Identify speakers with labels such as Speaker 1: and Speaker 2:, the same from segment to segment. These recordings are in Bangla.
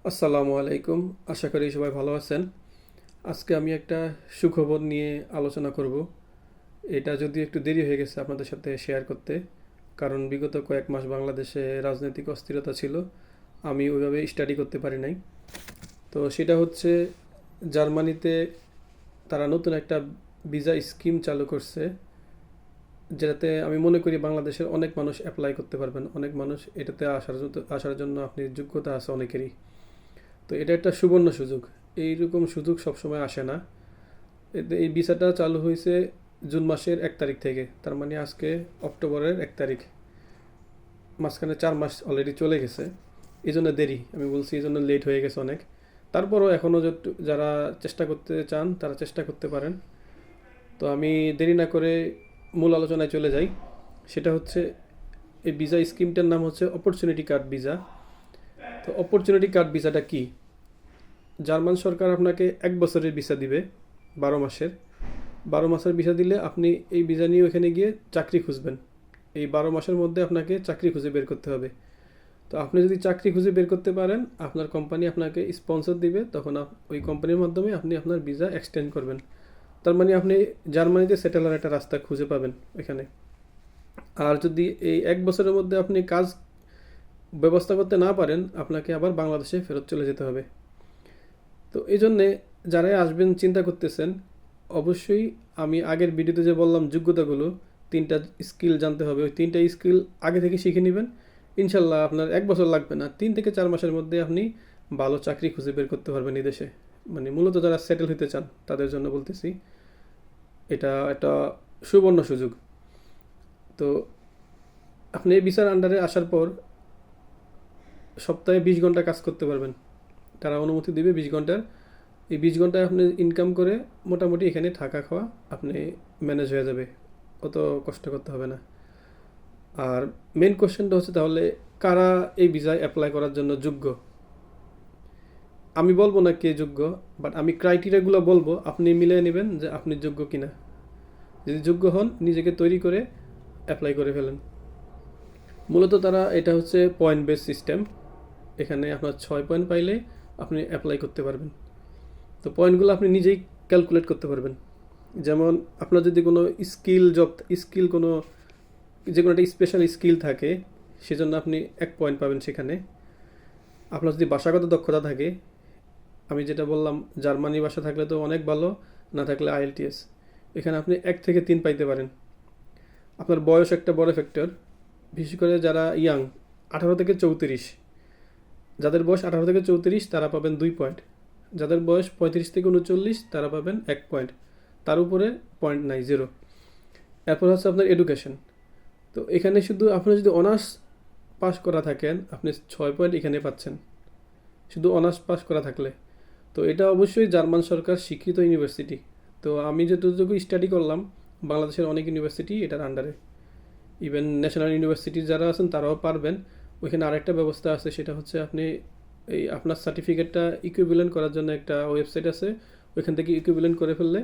Speaker 1: আসসালামু আলাইকুম। আশা করি সবাই ভালো আছেন। আজকে আমি একটা সুখবর নিয়ে আলোচনা করব। এটা যদিও একটু দেরি হয়ে গেছে আপনাদের সাথে শেয়ার করতে, কারণ বিগত কয়েক মাস বাংলাদেশে রাজনৈতিক অস্থিরতা ছিল। আমি ওইভাবে স্টাডি করতে পারি নাই। তো সেটা হচ্ছে, জার্মানিতে তারা নতুন একটা ভিসা স্কিম চালু করছে, যেটাতে আমি মনে করি বাংলাদেশের অনেক মানুষ অ্যাপ্লাই করতে পারবেন। অনেক মানুষ এটাতে আসার জন্য আপনি যোগ্যতা আছে অনেকেরই। তো এটা একটা সুবর্ণ সুযোগ। এইরকম সুযোগ সবসময় আসে না। এই ভিসাটা চালু হয়েছে জুন মাসের 1 তারিখ থেকে, তার মানে আজকে অক্টোবরের 1 তারিখ। মাঝখানে 4 মাস অলরেডি চলে গেছে। এই জন্য দেরি, আমি বলছি এই জন্য লেট হয়ে গেছে অনেক। তারপরও এখনও যারা চেষ্টা করতে চান তারা চেষ্টা করতে পারেন। তো আমি দেরি না করে মূল আলোচনায় চলে যাই। সেটা হচ্ছে, এই ভিসা স্কিমটার নাম হচ্ছে অপরচুনিটি কার্ড ভিসা। তো অপরচুনিটি কার্ড ভিসাটা কি? জার্মান সরকার আপনাকে 1 বছরের ভিসা দিবে, 12 মাসের। 12 মাসের ভিসা দিলে আপনি এই ভিসা নিয়ে ওখানে গিয়ে চাকরি খুঁজবেন। এই 12 মাসের মধ্যে আপনাকে চাকরি খুঁজে বের করতে হবে। তো আপনি যদি চাকরি খুঁজে বের করতে পারেন, আপনার কোম্পানি আপনাকে স্পন্সর দিবে, তখন ওই কোম্পানির মাধ্যমে আপনি আপনার ভিসা এক্সটেন্ড করবেন। তার মানে আপনি জার্মানিতে সেটেলার একটা রাস্তা খুঁজে পাবেন এখানে। আর যদি এই 1 বছরের মধ্যে আপনি কাজ ব্যবস্থা করতে না পারেন, আপনাকে আবার বাংলাদেশে ফেরত চলে যেতে হবে। তো এই জন্যে যারাই আসবেন চিন্তা করতেছেন, অবশ্যই আমি আগের ভিডিওতে যে বললাম যোগ্যতাগুলো, 3টা স্কিল জানতে হবে, ওই 3টা স্কিল আগে থেকে শিখে নেবেন। ইনশাল্লাহ আপনার 1 বছর লাগবে না, 3 থেকে 4 মাসের মধ্যে আপনি ভালো চাকরি খুঁজে বের করতে পারবেন এই দেশে। মানে মূলত যারা সেটেল হতে চান তাদের জন্য বলতেছি, এটা একটা সুবর্ণ সুযোগ। তো আপনি এই ভিসার আন্ডারে আসার পর সপ্তাহে 20 ঘন্টা কাজ করতে পারবেন। তারা অনুমতি দেবে 20 ঘন্টার। এই 20 ঘন্টায় আপনি ইনকাম করে মোটামুটি এখানে থাকা খাওয়া আপনি ম্যানেজ হয়ে যাবে, অত কষ্ট করতে হবে না। আর মেন কোশ্চেনটা হচ্ছে, তাহলে কারা এই ভিসায় অ্যাপ্লাই করার জন্য যোগ্য? আমি বলবো না কে যোগ্য, বাট আমি ক্রাইটেরিয়াগুলো বলবো, আপনি মিলিয়ে নেবেন যে আপনি যোগ্য কিনা। যদি যোগ্য হন, নিজেকে তৈরি করে অ্যাপ্লাই করে ফেলেন। মূলত তারা, এটা হচ্ছে পয়েন্ট বেস সিস্টেম। এখানে আপনার 6 পয়েন্ট পাইলে আপনি অ্যাপ্লাই করতে পারবেন। তো পয়েন্টগুলো আপনি নিজেই ক্যালকুলেট করতে পারবেন। যেমন আপনার যদি কোনো স্কিল কোনো যে কোনো একটা স্পেশাল স্কিল থাকে, সেজন্য আপনি 1 পয়েন্ট পাবেন সেখানে। আপনার যদি ভাষাগত দক্ষতা থাকে, আমি যেটা বললাম, জার্মানি ভাষা থাকলে তো অনেক ভালো, না থাকলে আইএলটিএস। এখানে আপনি 1 থেকে 3 পাইতে পারেন। আপনার বয়স একটা বড় ফ্যাক্টর, বিশেষ করে যারা ইয়াং, 18 থেকে 34। যাদের বয়স 18 থেকে 34 তারা পাবেন 2 পয়েন্ট। যাদের বয়স 35 থেকে 39 তারা পাবেন 1 পয়েন্ট। তার উপরে পয়েন্ট নাই, জিরো। এরপর হচ্ছে আপনার এডুকেশন। তো এখানে শুধু আপনি যদি অনার্স পাস করা থাকেন, আপনি 6 পয়েন্ট এখানে পাচ্ছেন, শুধু অনার্স পাস করা থাকলে। তো এটা অবশ্যই জার্মান সরকার স্বীকৃত ইউনিভার্সিটি। তো আমি যতটুকু স্টাডি করলাম, বাংলাদেশের অনেক ইউনিভার্সিটি এটার আন্ডারে। ইভেন ন্যাশনাল ইউনিভার্সিটি যারা আছেন তারাও পারবেন। ওইখানে আরেকটা ব্যবস্থা আছে, সেটা হচ্ছে আপনি এই আপনার সার্টিফিকেটটা ইকুইভ্যালেন্ট করার জন্য একটা ওয়েবসাইট আছে, ওইখান থেকে ইকুইভ্যালেন্ট করে ফেললে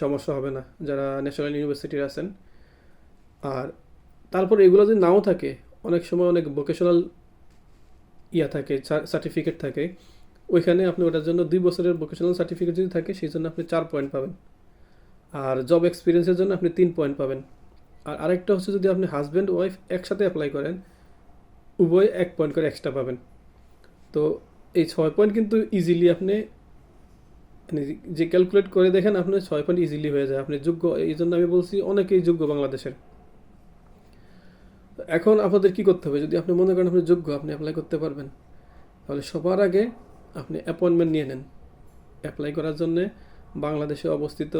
Speaker 1: সমস্যা হবে না যারা ন্যাশনাল ইউনিভার্সিটির আছেন। আর তারপর এগুলো যদি নাও থাকে, অনেক সময় অনেক ভোকেশনাল থাকে, সার্টিফিকেট থাকে, ওইখানে আপনি ওটার জন্য 2 বছরের ভোকেশনাল সার্টিফিকেট যদি থাকে, সেই জন্য আপনি 4 পয়েন্ট পাবেন। আর জব এক্সপিরিয়েন্সের জন্য আপনি 3 পয়েন্ট পাবেন। আর আরেকটা হচ্ছে, যদি আপনি হাজব্যান্ড ওয়াইফ একসাথে অ্যাপ্লাই করেন, উভয় 1 পয়েন্ট করে এক্সট্রা পাবেন। তো এই 6 পয়েন্ট কিন্তু ইজিলি আপনি, মানে যে ক্যালকুলেট করে দেখেন, আপনি 6 পয়েন্ট ইজিলি হয়ে যায়, আপনি যোগ্য। এই জন্য আমি বলছি অনেকেই যোগ্য বাংলাদেশের। এখন আপনাদের কি করতে হবে? যদি আপনি মনে করেন আপনি যোগ্য, আপনি অ্যাপ্লাই করতে পারবেন, তাহলে সবার আগে আপনি অ্যাপয়েন্টমেন্ট নিয়ে নেন অ্যাপ্লাই করার জন্যে। বাংলাদেশে অবস্থিত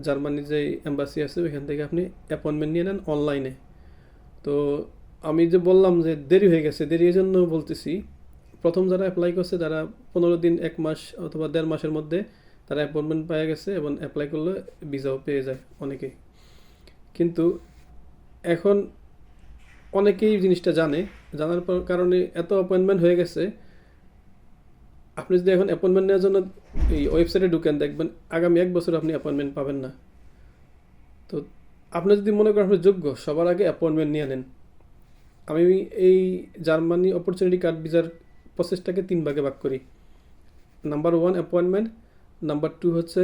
Speaker 1: জার্মানির যে এম্বাসি আছে, ওইখান থেকে আপনি অ্যাপয়েন্টমেন্ট নিয়ে নেন অনলাইনে। তো আমি যে বললাম যে দেরি হয়ে গেছে, দেরি এই জন্য বলতেছি, প্রথম যারা অ্যাপ্লাই করছে তারা 15 দিন, 1 মাস অথবা 1.5 মাসের মধ্যে তারা অ্যাপয়েন্টমেন্ট পেয়ে গেছে, এবং অ্যাপ্লাই করলে ভিসাও পেয়ে যায় অনেকেই। কিন্তু এখন অনেকেই জিনিসটা জানার পর কারণে এত অ্যাপয়েন্টমেন্ট হয়ে গেছে। আপনি যদি এখন অ্যাপয়েন্টমেন্ট নেওয়ার জন্য এই ওয়েবসাইটে ঢুকেন, দেখবেন আগামী 1 বছর আপনি অ্যাপয়েন্টমেন্ট পাবেন না। তো আপনি যদি মনে করেন আপনি যোগ্য, সবার আগে অ্যাপয়েন্টমেন্ট নিয়ে নেন। আমি এই জার্মানি অপরচুনিটি কার্ড ভিসার প্রসেসটাকে 3 ভাগে ভাগ করি। নাম্বার 1 অ্যাপয়েন্টমেন্ট, নাম্বার 2 হচ্ছে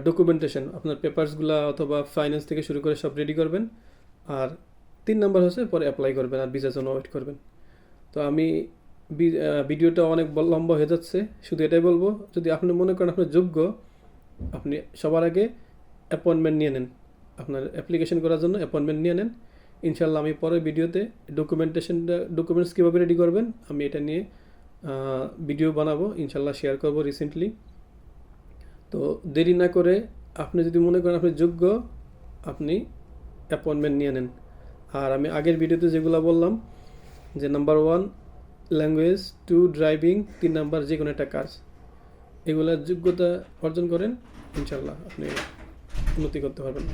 Speaker 1: ডকুমেন্টেশন, আপনার পেপারসগুলো অথবা ফাইন্যান্স থেকে শুরু করে সব রেডি করবেন। আর 3 নাম্বার হচ্ছে পরে অ্যাপ্লাই করবেন আর ভিসার জন্য ওয়েট করবেন। তো আমি ভিডিওটা অনেক লম্বা হয়ে যাচ্ছে, শুধু এটাই বলবো, যদি আপনি মনে করেন আপনার যোগ্য, আপনি সবার আগে অ্যাপয়েন্টমেন্ট নিয়ে নেন, আপনার অ্যাপ্লিকেশন করার জন্য অ্যাপয়েন্টমেন্ট নিয়ে নেন। ইনশাল্লাহ আমি পরের ভিডিওতে ডকুমেন্টস কীভাবে রেডি করবেন আমি এটা নিয়ে ভিডিও বানাবো, ইনশাল্লাহ শেয়ার করবো রিসেন্টলি। তো দেরি না করে আপনি যদি মনে করেন আপনি যোগ্য, আপনি অ্যাপয়েন্টমেন্ট নিয়ে নেন। আর আমি আগের ভিডিওতে যেগুলো বললাম যে নাম্বার 1 ল্যাঙ্গুয়েজ, 2 ড্রাইভিং, 3 নাম্বার যে কোনো একটা কাজ, এগুলোর যোগ্যতা অর্জন করেন, ইনশাল্লাহ আপনি উন্নতি করতে পারবেন।